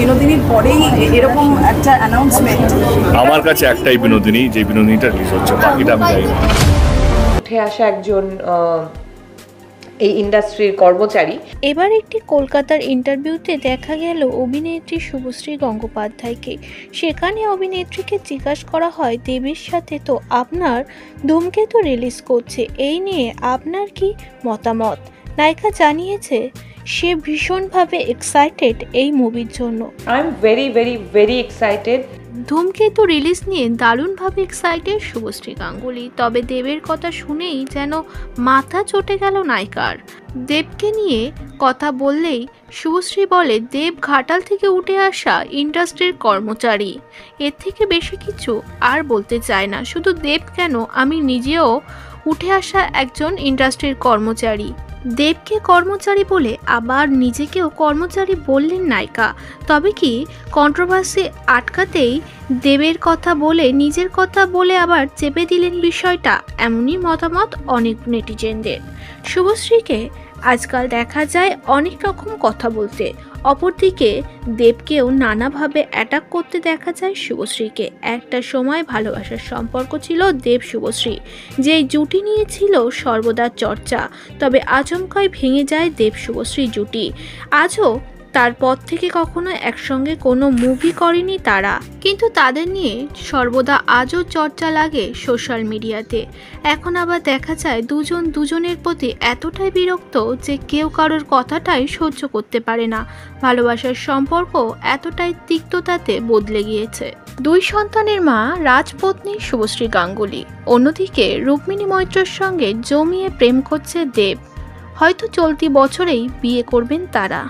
বিনোদিনীর পরেই এরকম একটা অ্যানাউন্সমেন্ট? আমার কাছে একটাই বিনোদিনী, যে বিনোদিনীটা রিলিজ হচ্ছে, বাকিটা আমি জানি না। উঠে আসা একজন এই ইন্ডাস্ট্রির কর্মচারী। এবার একটি কলকাতার ইন্টারভিউতে দেখা গেল অভিনেত্রী শুভশ্রী গঙ্গোপাধ্যায়কে। সেখানে অভিনেত্রীকে জিজ্ঞাসা করা হয়, দেবের সাথে তো আপনার ধূমকেতু রিলিজ করছে, এই নিয়ে আপনার কি মতামত? নায়িকা জানিয়েছে সে ভীষণভাবে এক্সাইটেড এই মুভির জন্য। I am very very very excited. ধূমকেতু রিলিজ নিয়ে দারুণভাবে এক্সাইটেড শুভশ্রী গাঙ্গুলি। তবে দেবের কথা শুনেই যেন মাথা চটে গেল নায়িকার। দেবকে নিয়ে কথা বললেই শুভশ্রী বলে, দেব ঘাটাল থেকে উঠে আসা ইন্ডাস্ট্রির কর্মচারী, এর থেকে বেশি কিছু আর বলতে চায় না। শুধু দেব কেন, আমি নিজেও উঠে আসা একজন ইন্ডাস্ট্রির কর্মচারী। দেবকে কর্মচারী বলে আবার নিজেকেও কর্মচারী বললেন নায়িকা। তবে কি কন্ট্রোভার্সি আটকাতেই দেবের কথা বলে নিজের কথা বলে আবার চেপে দিলেন বিষয়টা, এমনই মতামত অনেক নেটিজেনদের। শুভশ্রীকে আজকাল দেখা যায় অনেক রকম কথা বলতে, অপরদিকে দেবকেও নানাভাবে অ্যাটাক করতে দেখা যায় শুভশ্রীকে। একটা সময় ভালোবাসার সম্পর্ক ছিল দেব শুভশ্রী, যেই জুটি নিয়ে ছিল সর্বদা চর্চা। তবে আচমকাই ভেঙে যায় দেব শুভশ্রী জুটি। আজও তারপর থেকে কখনো একসঙ্গে কোনো মুভি করেনি তারা, কিন্তু তাদের নিয়ে সর্বদা আজও চর্চা লাগে সোশ্যাল মিডিয়াতে। এখন আবার দেখা যায় দুজন দুজনের প্রতি এতটাই বিরক্ত যে কেউ কারোর কথাটাই সহ্য করতে পারে না। ভালোবাসার সম্পর্ক এতটাই তিক্ততাতে বদলে গিয়েছে। 2 সন্তানের মা রাজপত্নী শুভশ্রী গাঙ্গুলি। অন্যদিকে রুক্মিণী মৈত্রর সঙ্গে জমিয়ে প্রেম করছে দেব। হয়তো চলতি বছরেই বিয়ে করবেন তারা।